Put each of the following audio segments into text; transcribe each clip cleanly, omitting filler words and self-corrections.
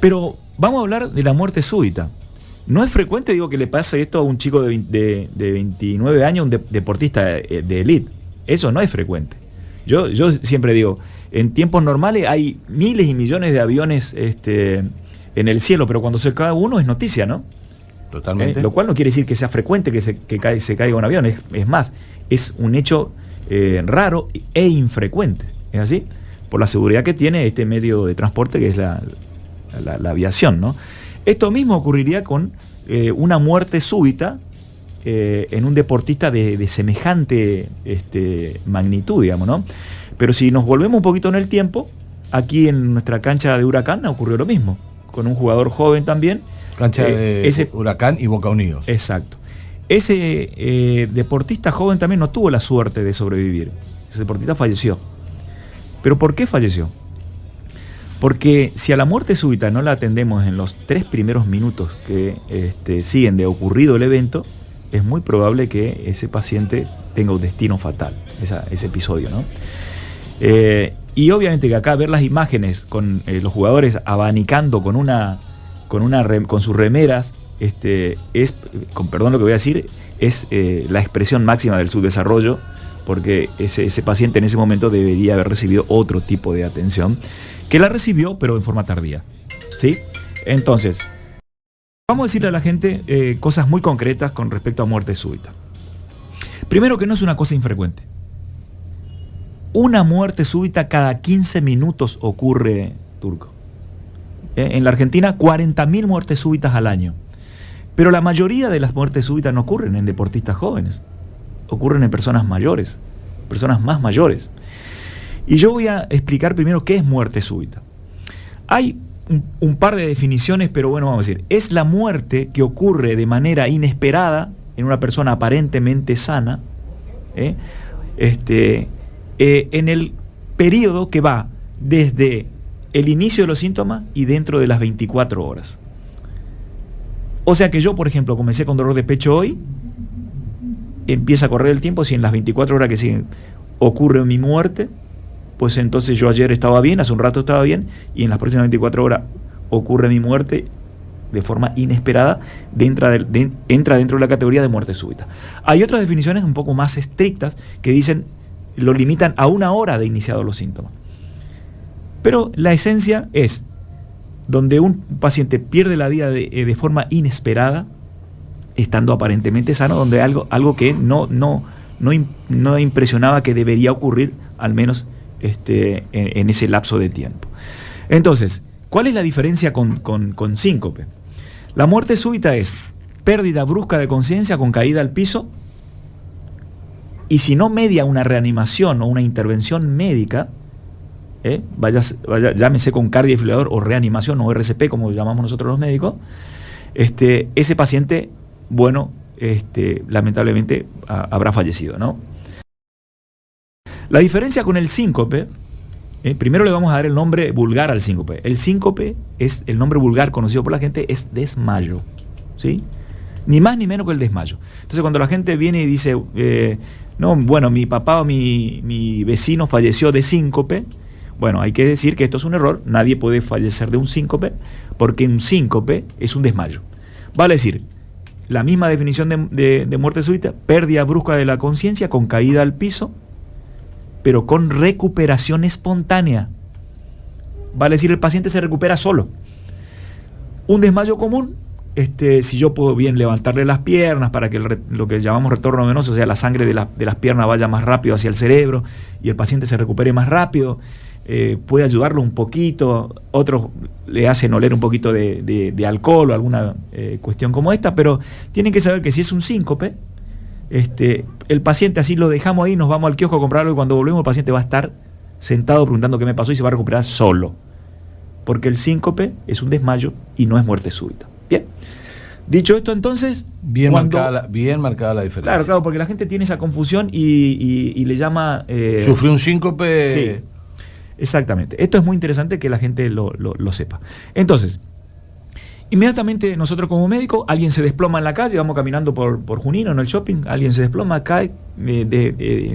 Pero vamos a hablar de la muerte súbita. No es frecuente, digo, que le pase esto a un chico de 29 años, un deportista de élite. Eso no es frecuente. Yo siempre digo, en tiempos normales hay miles y millones de aviones en el cielo, pero cuando se cae uno es noticia, ¿no? Totalmente. Lo cual no quiere decir que sea frecuente que se caiga un avión. Es más, es un hecho raro e infrecuente. ¿Es así? Por la seguridad que tiene este medio de transporte que es la aviación, ¿no? Esto mismo ocurriría con una muerte súbita en un deportista de semejante magnitud, digamos, ¿no? Pero si nos volvemos un poquito en el tiempo, aquí en nuestra cancha de Huracán ocurrió lo mismo, con un jugador joven también. Cancha de Huracán y Boca Unidos. Exacto. Ese deportista joven también no tuvo la suerte de sobrevivir. Ese deportista falleció. ¿Pero por qué falleció? Porque si a la muerte súbita no la atendemos en los 3 primeros minutos que siguen de ocurrido el evento, es muy probable que ese paciente tenga un destino fatal, ese episodio, ¿no? Y obviamente que acá ver las imágenes con los jugadores abanicando con sus remeras, es, con perdón lo que voy a decir, es la expresión máxima del subdesarrollo, porque ese paciente en ese momento debería haber recibido otro tipo de atención, que la recibió, pero en forma tardía, ¿sí? Entonces, vamos a decirle a la gente cosas muy concretas con respecto a muerte súbita. Primero, que no es una cosa infrecuente. Una muerte súbita cada 15 minutos ocurre, Turco. En la Argentina, 40.000 muertes súbitas al año. Pero la mayoría de las muertes súbitas no ocurren en deportistas jóvenes. Ocurren en personas mayores, personas más mayores. Y yo voy a explicar primero qué es muerte súbita. Hay un par de definiciones, pero bueno, vamos a decir, es la muerte que ocurre de manera inesperada en una persona aparentemente sana, en el periodo que va desde el inicio de los síntomas y dentro de las 24 horas. O sea que yo, por ejemplo, comencé con dolor de pecho hoy, empieza a correr el tiempo, si en las 24 horas que siguen ocurre mi muerte, pues entonces yo ayer estaba bien, hace un rato estaba bien, y en las próximas 24 horas ocurre mi muerte de forma inesperada, entra dentro de la categoría de muerte súbita. Hay otras definiciones un poco más estrictas que dicen, lo limitan a 1 hora de iniciados los síntomas. Pero la esencia es donde un paciente pierde la vida de forma inesperada, estando aparentemente sano, donde algo que no impresionaba que debería ocurrir, al menos en ese lapso de tiempo. Entonces, ¿cuál es la diferencia con síncope? La muerte súbita es pérdida brusca de conciencia con caída al piso, y si no media una reanimación o una intervención médica, llámese con cardiofibrilador o reanimación o RCP, como llamamos nosotros los médicos, ese paciente, bueno, lamentablemente habrá fallecido, ¿no? La diferencia con el síncope, primero le vamos a dar el nombre vulgar al síncope. El síncope es el nombre vulgar conocido por la gente, es desmayo, ¿sí? Ni más ni menos que el desmayo. Entonces, cuando la gente viene y dice, no, bueno, mi papá o mi vecino falleció de síncope, bueno, hay que decir que esto es un error. Nadie puede fallecer de un síncope, porque un síncope es un desmayo. Vale decir, la misma definición de muerte súbita, pérdida brusca de la conciencia con caída al piso, pero con recuperación espontánea. Vale decir, el paciente se recupera solo. Un desmayo común, si yo puedo bien levantarle las piernas para que lo que llamamos retorno venoso, o sea, la sangre de las piernas vaya más rápido hacia el cerebro y el paciente se recupere más rápido, puede ayudarlo un poquito. Otros le hacen oler un poquito de alcohol o alguna cuestión como esta, pero tienen que saber que si es un síncope, el paciente, así lo dejamos ahí, nos vamos al kiosco a comprar algo, y cuando volvemos el paciente va a estar sentado preguntando qué me pasó y se va a recuperar solo, porque el síncope es un desmayo y no es muerte súbita. Bien, dicho esto, entonces, bien marcada la diferencia. Claro, porque la gente tiene esa confusión y le llama sufrió un síncope. Sí, exactamente. Esto es muy interesante que la gente lo sepa. Entonces, Inmediatamente nosotros como médicos, alguien se desploma en la calle, vamos caminando por Junín, en el shopping, alguien se desploma, cae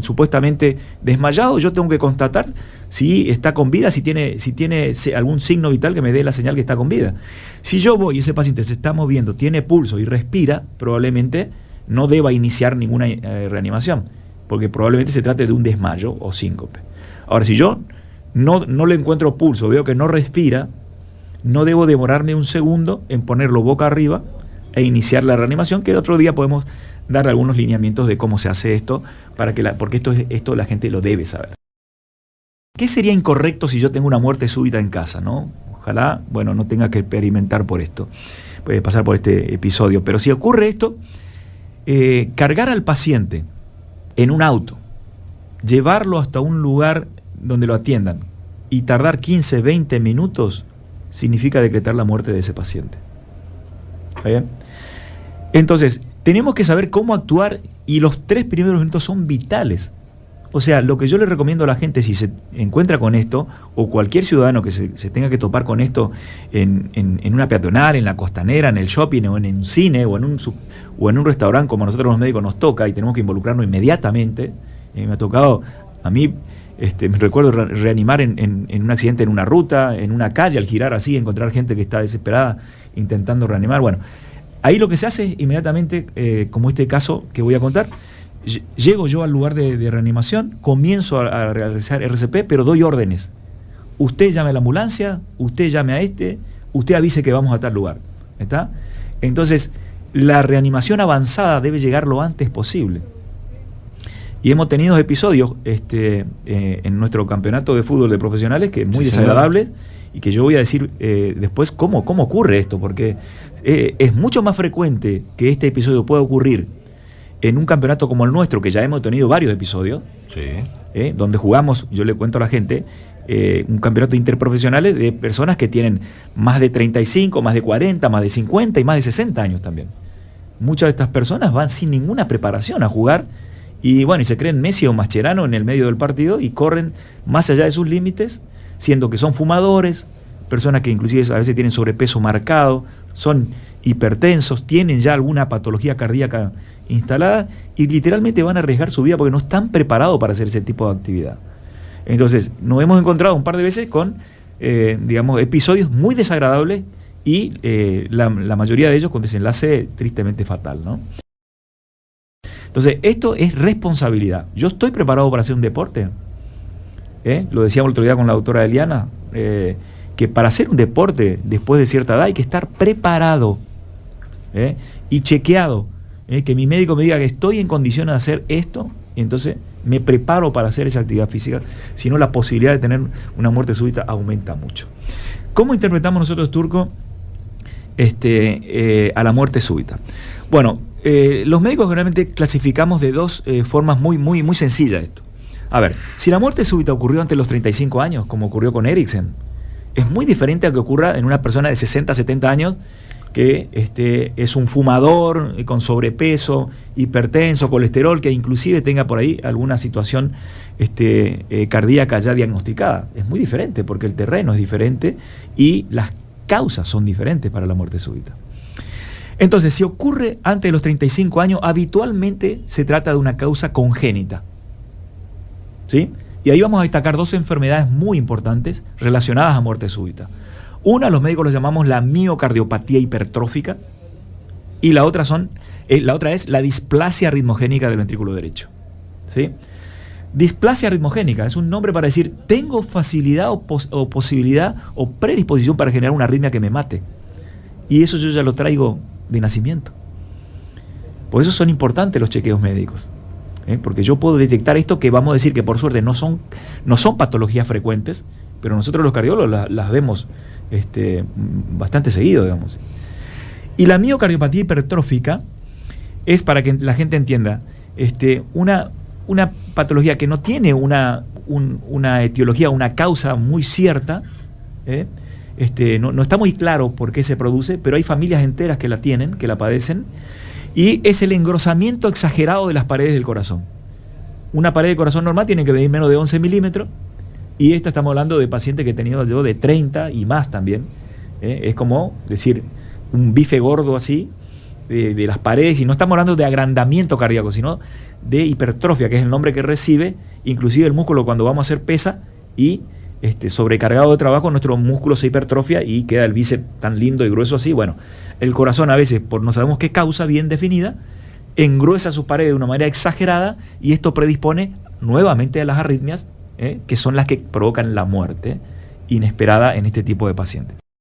supuestamente desmayado. Yo tengo que constatar si está con vida, si tiene algún signo vital que me dé la señal que está con vida. Si yo voy y ese paciente se está moviendo, tiene pulso y respira, probablemente no deba iniciar ninguna reanimación, porque probablemente se trate de un desmayo o síncope. Ahora, si yo no le encuentro pulso, veo que no respira, no debo demorarme un segundo en ponerlo boca arriba e iniciar la reanimación, que otro día podemos dar algunos lineamientos de cómo se hace esto, porque esto la gente lo debe saber. ¿Qué sería incorrecto si yo tengo una muerte súbita en casa, ¿no? Ojalá, no tenga que experimentar por esto, puede pasar por este episodio, pero si ocurre esto, cargar al paciente en un auto, llevarlo hasta un lugar donde lo atiendan y tardar 15, 20 minutos, significa decretar la muerte de ese paciente. ¿Está bien? Entonces, tenemos que saber cómo actuar y los 3 primeros minutos son vitales. O sea, lo que yo le recomiendo a la gente, si se encuentra con esto, o cualquier ciudadano que se tenga que topar con esto en una peatonal, en la costanera, en el shopping, o en un cine, o en un restaurante, como a nosotros los médicos nos toca, y tenemos que involucrarnos inmediatamente. Me ha tocado a mí, me recuerdo reanimar en un accidente en una ruta, en una calle, al girar así, encontrar gente que está desesperada intentando reanimar. Bueno, ahí lo que se hace inmediatamente, como este caso que voy a contar, llego yo al lugar de reanimación, comienzo a realizar RCP, pero doy órdenes. Usted llame a la ambulancia, usted llame a usted avise que vamos a tal lugar. ¿Está? Entonces, la reanimación avanzada debe llegar lo antes posible. Y hemos tenido episodios en nuestro campeonato de fútbol de profesionales que muy desagradables, y que yo voy a decir después cómo ocurre esto, porque es mucho más frecuente que este episodio pueda ocurrir en un campeonato como el nuestro, que ya hemos tenido varios episodios, donde jugamos, yo le cuento a la gente, un campeonato interprofesionales de personas que tienen más de 35, más de 40, más de 50 y más de 60 años también. Muchas de estas personas van sin ninguna preparación a jugar, y se creen Messi o Mascherano en el medio del partido y corren más allá de sus límites, siendo que son fumadores, personas que inclusive a veces tienen sobrepeso marcado, son hipertensos, tienen ya alguna patología cardíaca instalada, y literalmente van a arriesgar su vida porque no están preparados para hacer ese tipo de actividad. Entonces, nos hemos encontrado un par de veces con, episodios muy desagradables, y la mayoría de ellos con desenlace tristemente fatal, ¿no? Entonces, esto es responsabilidad. Yo estoy preparado para hacer un deporte. Lo decíamos el otro día con la doctora Eliana, que para hacer un deporte después de cierta edad hay que estar preparado y chequeado. Que mi médico me diga que estoy en condiciones de hacer esto, y entonces me preparo para hacer esa actividad física. Si no, la posibilidad de tener una muerte súbita aumenta mucho. ¿Cómo interpretamos nosotros, Turco, a la muerte súbita? Bueno, los médicos generalmente clasificamos de 2 formas muy, muy, muy sencillas esto. A ver, si la muerte súbita ocurrió antes de los 35 años, como ocurrió con Eriksen, es muy diferente a que ocurra en una persona de 60, 70 años que es un fumador con sobrepeso, hipertenso, colesterol, que inclusive tenga por ahí alguna situación cardíaca ya diagnosticada. Es muy diferente porque el terreno es diferente y las causas son diferentes para la muerte súbita. Entonces, si ocurre antes de los 35 años, habitualmente se trata de una causa congénita. ¿Sí? Y ahí vamos a destacar 2 enfermedades muy importantes relacionadas a muerte súbita. Una, los médicos lo llamamos la miocardiopatía hipertrófica, y la otra es la displasia ritmogénica del ventrículo derecho. ¿Sí? Displasia ritmogénica es un nombre para decir, tengo facilidad o posibilidad o predisposición para generar una arritmia que me mate. Y eso yo ya lo traigo de nacimiento. Por eso son importantes los chequeos médicos. Porque yo puedo detectar esto, que vamos a decir que por suerte no son patologías frecuentes, pero nosotros los cardiólogos las vemos bastante seguido, digamos. Y la miocardiopatía hipertrófica es, para que la gente entienda, una patología que no tiene una etiología, una causa muy cierta, no está muy claro por qué se produce, pero hay familias enteras que la tienen, que la padecen, y es el engrosamiento exagerado de las paredes del corazón. Una pared de corazón normal tiene que medir menos de 11 milímetros, y estamos hablando de pacientes que he tenido yo de 30 y más también. Es como decir, un bife gordo así, de las paredes, y no estamos hablando de agrandamiento cardíaco, sino de hipertrofia, que es el nombre que recibe, inclusive el músculo cuando vamos a hacer pesa y sobrecargado de trabajo, nuestro músculo se hipertrofia y queda el bíceps tan lindo y grueso así. Bueno, el corazón a veces, por no sabemos qué causa bien definida, engruesa sus paredes de una manera exagerada y esto predispone nuevamente a las arritmias, que son las que provocan la muerte inesperada en este tipo de pacientes.